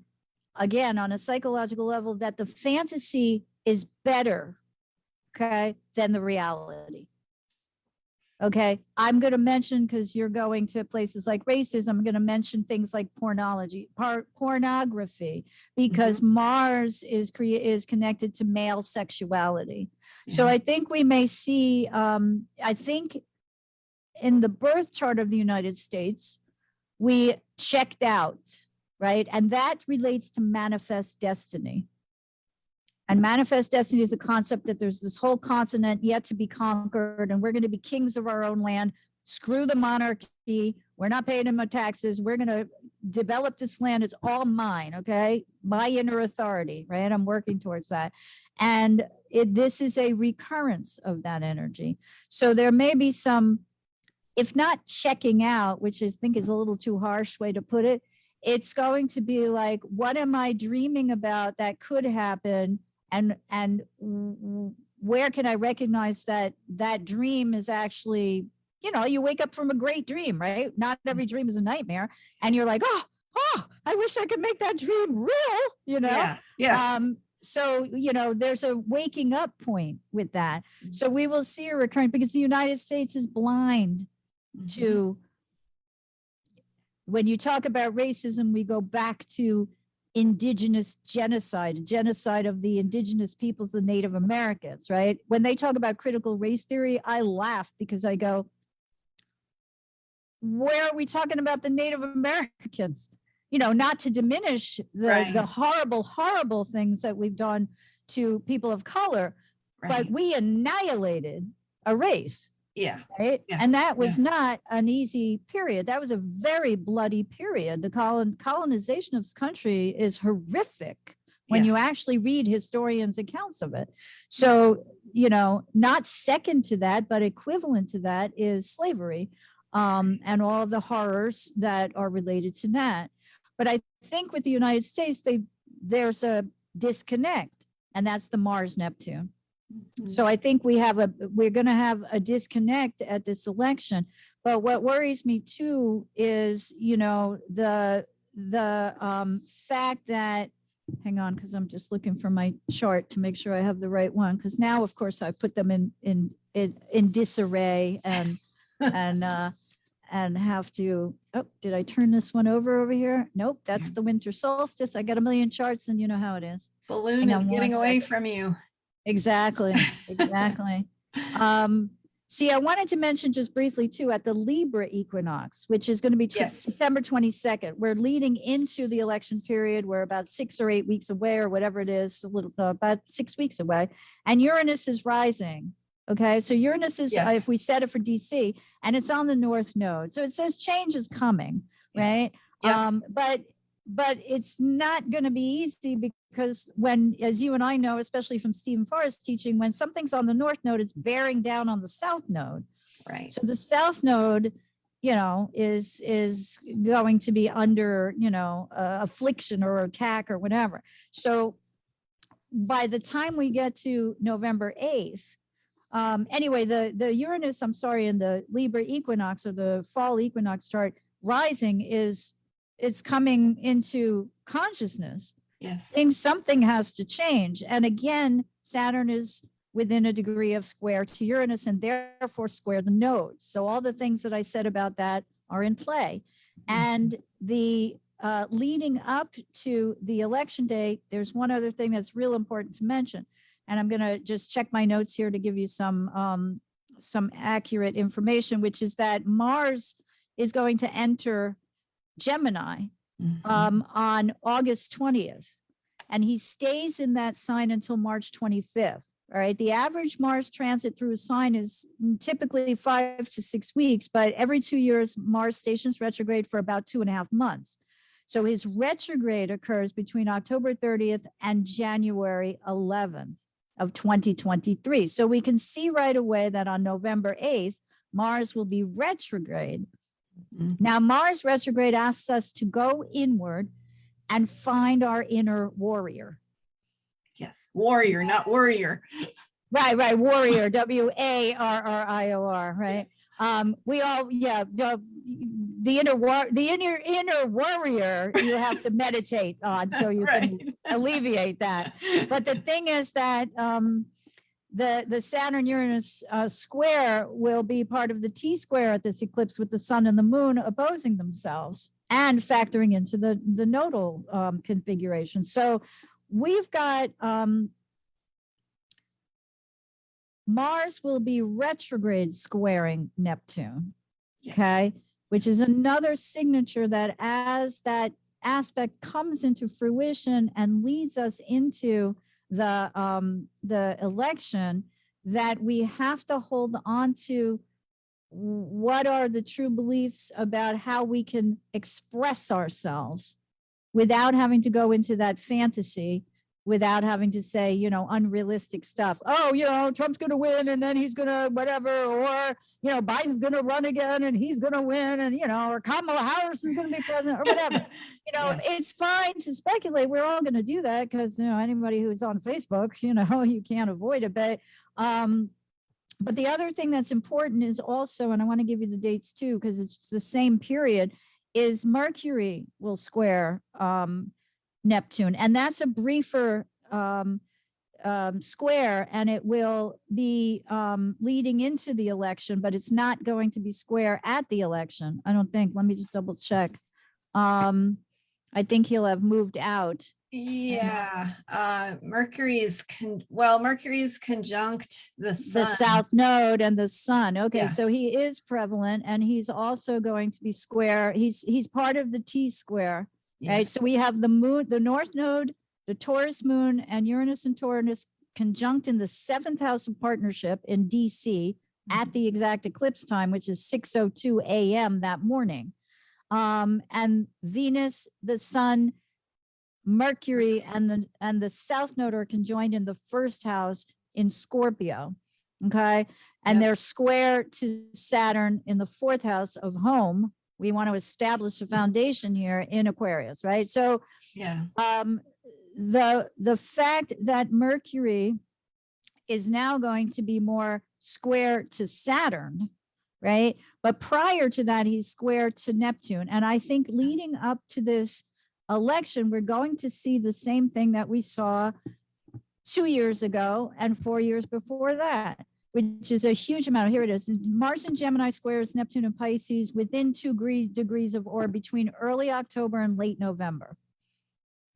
again, on a psychological level, that the fantasy is better, okay, than the reality. Okay, I'm going to mention, because you're going to places like racism, I'm going to mention things like pornography, because Mars is connected to male sexuality. Yeah. So I think we may see, I think in the birth chart of the United States, we checked out, right? And that relates to manifest destiny. And manifest destiny is a concept that there's this whole continent yet to be conquered, and we're going to be kings of our own land. Screw the monarchy. We're not paying them taxes. We're going to develop this land. It's all mine, okay? My inner authority, right? I'm working towards that. And this is a recurrence of that energy. So there may be some, if not checking out, which I think is a little too harsh way to put it, it's going to be like, what am I dreaming about that could happen? And where can I recognize that dream is actually, you know, you wake up from a great dream, right? Not every dream is a nightmare. And you're like, oh, I wish I could make that dream real, you know? Yeah. So, you know, there's a waking up point with that. So we will see a recurrent, because the United States is blind to, when you talk about racism, we go back to indigenous genocide of the indigenous peoples, the Native Americans, right? When they talk about critical race theory, I laugh, because I go, where are we talking about the Native Americans? You know, not to diminish the horrible things that we've done to people of color, but we annihilated a race. Yeah. Right. Yeah. And that was not an easy period. That was a very bloody period. The colonization of this country is horrific when you actually read historians' accounts of it. So, you know, not second to that, but equivalent to that is slavery, and all of the horrors that are related to that. But I think with the United States, there's a disconnect, and that's the Mars Neptune. So I think we're going to have a disconnect at this election. But what worries me too is, you know, the fact that, hang on, because I'm just looking for my chart to make sure I have the right one. Because now, of course, I put them in in disarray and and have to, oh, did I turn this one over here? Nope, that's the winter solstice. I got a million charts and you know how it is. Balloon is getting away from you. Exactly, exactly. See, I wanted to mention just briefly too, at the Libra equinox, which is going to be September 22nd, we're leading into the election period. We're about 6 or 8 weeks away or whatever it is, a little about 6 weeks away. And Uranus is rising. Okay, so Uranus is, if we set it for DC, and it's on the North Node. So it says change is coming, right? But it's not going to be easy because when, as you and I know, especially from Stephen Forrest's teaching, when something's on the North Node, it's bearing down on the South Node. Right. So the South Node, you know, is going to be under, you know, affliction or attack or whatever. So by the time we get to November 8th, anyway, the Uranus, I'm sorry, in the Libra equinox or the fall equinox chart rising it's coming into consciousness. Yes. Something has to change. And again, Saturn is within a degree of square to Uranus and therefore square the nodes. So all the things that I said about that are in play. And the leading up to the election day, there's one other thing that's real important to mention. And I'm going to just check my notes here to give you some accurate information, which is that Mars is going to enter Gemini on August 20th. And he stays in that sign until March 25th. All right. The average Mars transit through a sign is typically 5 to 6 weeks, but every 2 years, Mars stations retrograde for about 2.5 months. So his retrograde occurs between October 30th and January 11th of 2023. So we can see right away that on November 8th, Mars will be retrograde. Now, Mars retrograde asks us to go inward and find our inner warrior. Yes, warrior, not worrier. Right, warrior, WARRIOR, right? We all, the inner warrior you have to meditate on so you can alleviate that. But the thing is that the Saturn Uranus square will be part of the T square at this eclipse with the sun and the moon opposing themselves and factoring into the nodal configuration. So we've got Mars will be retrograde squaring Neptune, okay, which is another signature that as that aspect comes into fruition and leads us into the election, that we have to hold on to what are the true beliefs about how we can express ourselves without having to go into that fantasy, without having to say, you know, unrealistic stuff. Oh, you know, Trump's going to win and then he's going to whatever, or, you know, Biden's going to run again and he's going to win and, you know, or Kamala Harris is going to be president or whatever. You know, it's fine to speculate. We're all going to do that because, you know, anybody who's on Facebook, you know, you can't avoid it. But the other thing that's important is also, and I want to give you the dates too, because it's the same period, is Mercury will square Neptune. And that's a briefer square, and it will be leading into the election, but it's not going to be square at the election. I don't think. Let me just double check. I think he'll have moved out. Mercury's conjunct the sun. The South Node and the sun. Okay, Yeah. so he is prevalent, and he's also going to be square. He's part of the T square. Right. So we have the moon, the North Node, the Taurus moon, and Uranus and Taurus conjunct in the 7th house of partnership in DC at the exact eclipse time, which is 6:02 a.m. that morning. And Venus, the sun, Mercury, and the South Node are conjoined in the 1st house in Scorpio. Okay. And they're square to Saturn in the 4th house of home. We want to establish a foundation here in Aquarius, right? So the fact that Mercury is now going to be more square to Saturn, right? But prior to that, he's square to Neptune. And I think leading up to this election, we're going to see the same thing that we saw 2 years ago and 4 years before that. which is a huge amount. Here it is. Mars in Gemini squares Neptune and Pisces within 2 degrees of orb between early October and late November.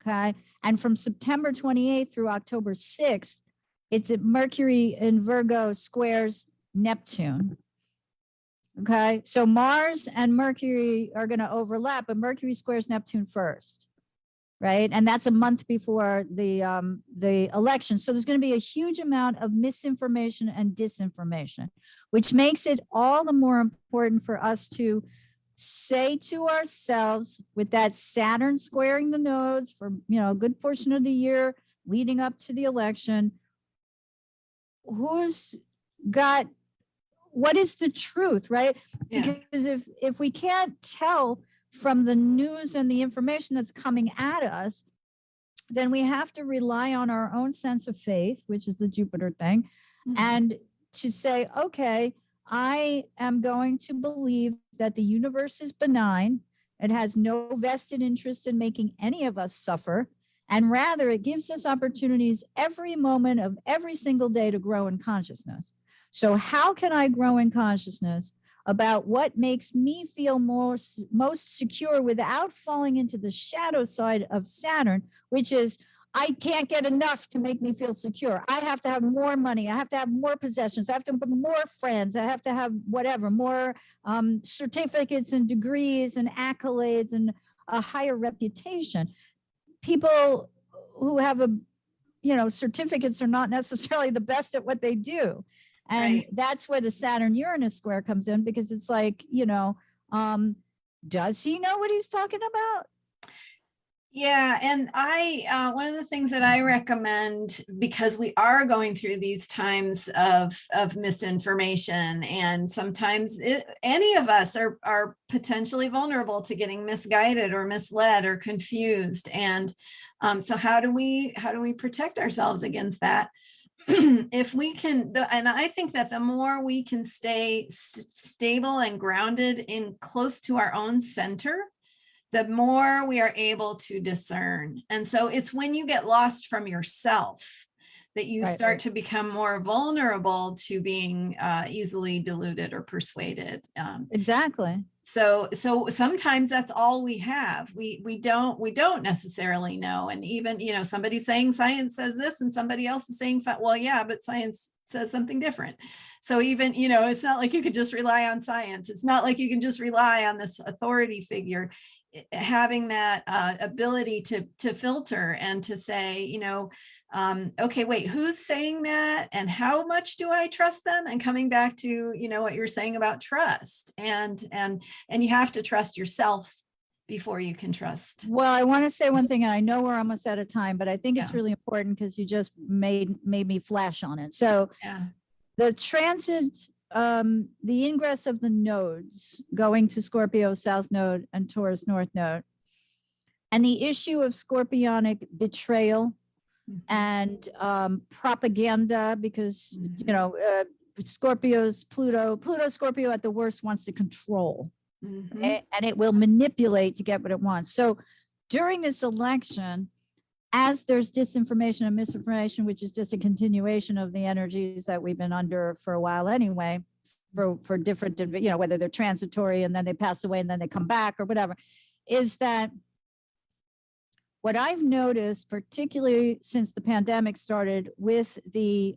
Okay. And from September 28th through October 6th, it's at Mercury in Virgo squares Neptune. Okay. So Mars and Mercury are going to overlap, but Mercury squares Neptune first. Right. And that's a month before the election. So there's going to be a huge amount of misinformation and disinformation, which makes it all the more important for us to say to ourselves, with that Saturn squaring the nodes for, a good portion of the year leading up to the election, who's got, what is the truth, right? Yeah. Because if we can't tell from the news and the information that's coming at us, then we have to rely on our own sense of faith, which is the Jupiter thing, and to say, okay, I am going to believe that the universe is benign. It has no vested interest in making any of us suffer. And rather, it gives us opportunities every moment of every single day to grow in consciousness. So how can I grow in consciousness about what makes me feel most secure without falling into the shadow side of Saturn, which is, I can't get enough to make me feel secure. I have to have more money. I have to have more possessions. I have to have more friends. I have to have whatever, more certificates and degrees and accolades and a higher reputation. People who have certificates are not necessarily the best at what they do. And right. That's where the Saturn-Uranus square comes in, because it's like, does he know what he's talking about? Yeah. And one of the things that I recommend, because we are going through these times of misinformation, and sometimes any of us are potentially vulnerable to getting misguided or misled or confused. And so how do we protect ourselves against that? If we can, and I think that the more we can stay stable and grounded in close to our own center, the more we are able to discern. And so it's when you get lost from yourself that you start to become more vulnerable to being easily deluded or persuaded. Exactly. So sometimes that's all we have. We don't necessarily know. And even, somebody's saying science says this and somebody else is saying, well, yeah, but science says something different. So even, it's not like you could just rely on science. It's not like you can just rely on this authority figure. Having that ability to filter and to say, okay, wait, who's saying that and how much do I trust them? And coming back to, what you're saying about trust, and you have to trust yourself before you can trust. Well, I want to say one thing, and I know we're almost out of time, but I think it's really important because you just made me flash on it. So the transit, the ingress of the nodes going to Scorpio South Node and Taurus North Node, and the issue of scorpionic betrayal and propaganda, because Scorpio's Pluto Scorpio at the worst wants to control, and it will manipulate to get what it wants. So during this election, as there's disinformation and misinformation, which is just a continuation of the energies that we've been under for a while anyway, for different, whether they're transitory and then they pass away and then they come back or whatever, is that what I've noticed, particularly since the pandemic started, with the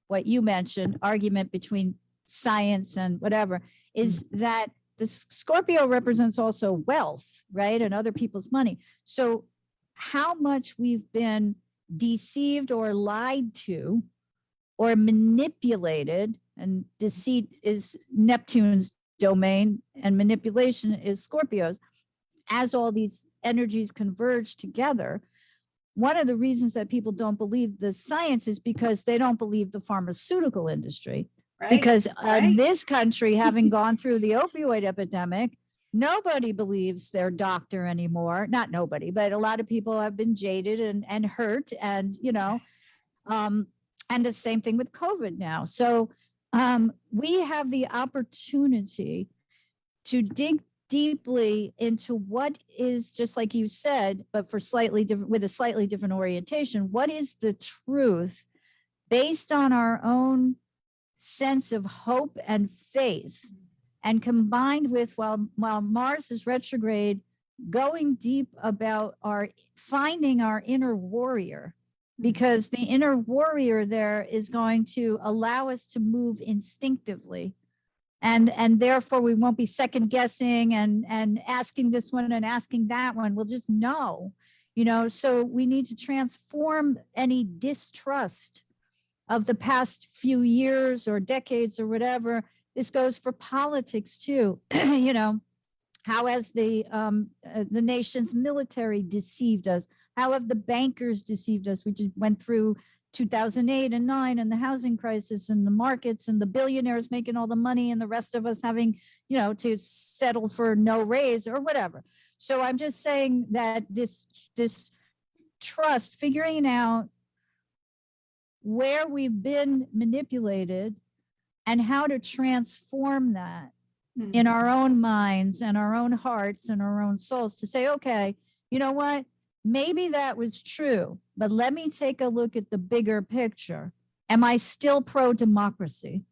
what you mentioned, argument between science and whatever, is that the Scorpio represents also wealth, right? And other people's money. So how much we've been deceived or lied to or manipulated, and deceit is Neptune's domain and manipulation is Scorpio's, as all these energies converge together. One of the reasons that people don't believe the science is because they don't believe the pharmaceutical industry. Right. Because in this country, having gone through the opioid epidemic, nobody believes their doctor anymore. Not nobody, but a lot of people have been jaded and hurt, and and the same thing with COVID now. So we have the opportunity to dig deeply into what is, just like you said, but for slightly different, with a slightly different orientation, what is the truth based on our own sense of hope and faith, and combined with while Mars is retrograde, going deep about finding our inner warrior, because the inner warrior there is going to allow us to move instinctively. And therefore we won't be second guessing and asking this one and asking that one. We'll just know, so we need to transform any distrust of the past few years or decades or whatever. This goes for politics too. How has the nation's military deceived us? How have the bankers deceived us? We just went through 2008 and 9 and the housing crisis and the markets and the billionaires making all the money and the rest of us having, to settle for no raise or whatever. So I'm just saying that this trust, figuring out where we've been manipulated and how to transform that in our own minds and our own hearts and our own souls, to say, okay, you know what? Maybe that was true, but let me take a look at the bigger picture. Am I still pro-democracy?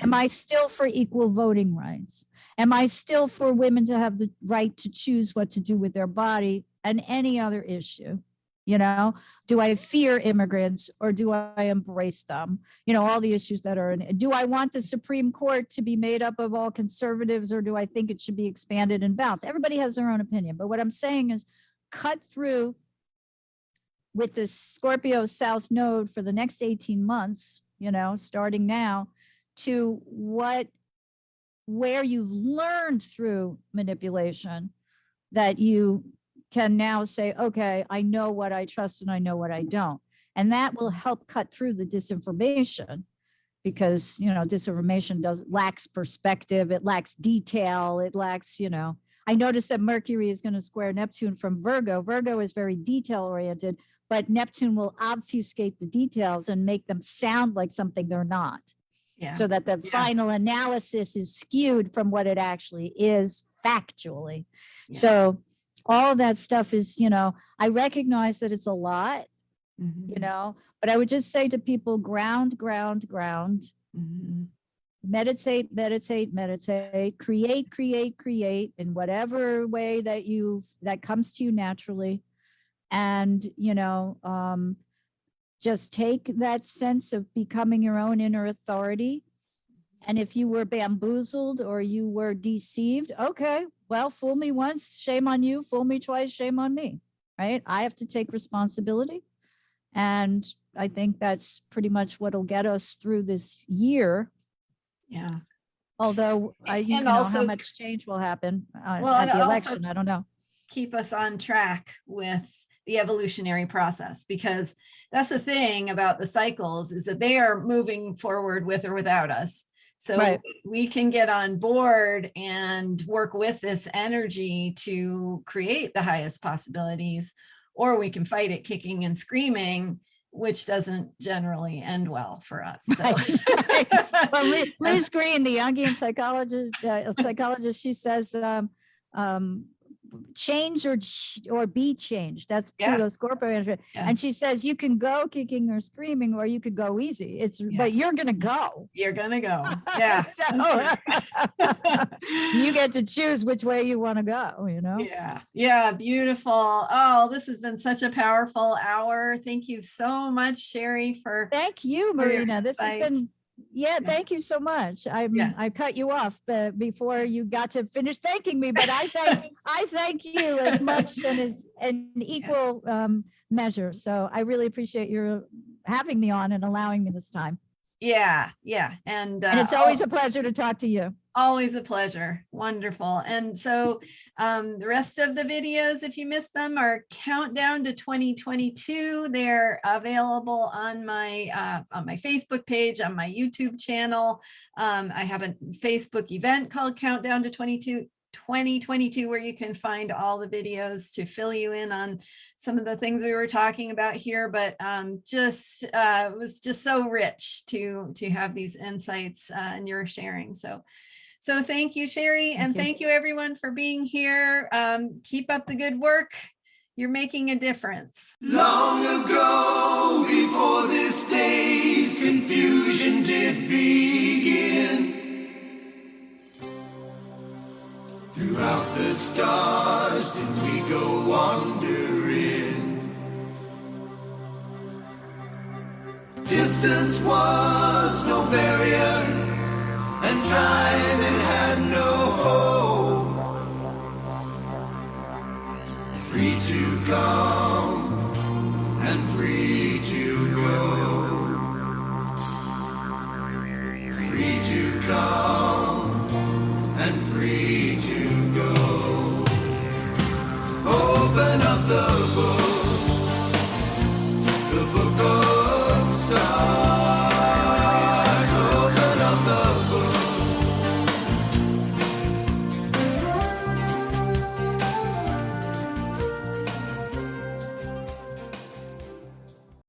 Am I still for equal voting rights? Am I still for women to have the right to choose what to do with their body and any other issue? Do I fear immigrants or do I embrace them? All the issues that are in. Do I want the Supreme Court to be made up of all conservatives, or do I think it should be expanded and balanced? Everybody has their own opinion. But what I'm saying is, cut through with this Scorpio South Node for the next 18 months, starting now, to where you've learned through manipulation that you can now say, okay, I know what I trust and I know what I don't. And that will help cut through the disinformation, because, disinformation lacks perspective. It lacks detail. It lacks, I noticed that Mercury is going to square Neptune from Virgo. Virgo is very detail oriented, but Neptune will obfuscate the details and make them sound like something they're not. Yeah. So that the final analysis is skewed from what it actually is factually. Yes. So all of that stuff is, I recognize that it's a lot, but I would just say to people, ground. Meditate, create in whatever way that comes to you naturally. And, just take that sense of becoming your own inner authority. And if you were bamboozled or you were deceived, okay, well, fool me once, shame on you. Fool me twice, shame on me, right? I have to take responsibility. And I think that's pretty much what'll get us through this year. Yeah. Although I don't know how much change will happen at the election. I don't know. Keep us on track with the evolutionary process, because that's the thing about the cycles, is that they are moving forward with or without us. So we can get on board and work with this energy to create the highest possibilities, or we can fight it kicking and screaming, which doesn't generally end well for us. So. Well, Liz Green, the Jungian psychologist, she says, change or be changed. That's Pluto Scorpio. And she says you can go kicking or screaming, or you could go easy. But you're gonna go. You're gonna go. Yeah. So you get to choose which way you want to go, Yeah, beautiful. Oh, this has been such a powerful hour. Thank you so much, Sheri, Thank you, Marina. This has been thank you so much. I cut you off before you got to finish thanking me, but I thank you as much and as an equal measure. So I really appreciate your having me on and allowing me this time. Yeah. And it's always a pleasure to talk to you. Always a pleasure. Wonderful. And so the rest of the videos, if you missed them, are Countdown to 2022. They're available on my Facebook page, on my YouTube channel. I have a Facebook event called Countdown to 2022, where you can find all the videos to fill you in on some of the things we were talking about here. But it was just so rich to have these insights and your sharing. So thank you, Sheri, and thank you everyone for being here. Keep up the good work. You're making a difference. Long ago, before this day's confusion did begin. Throughout the stars did we go wandering. Distance was no barrier, and time it had no hope. Free to come and free to go. Free to come and free to go. Open up the book.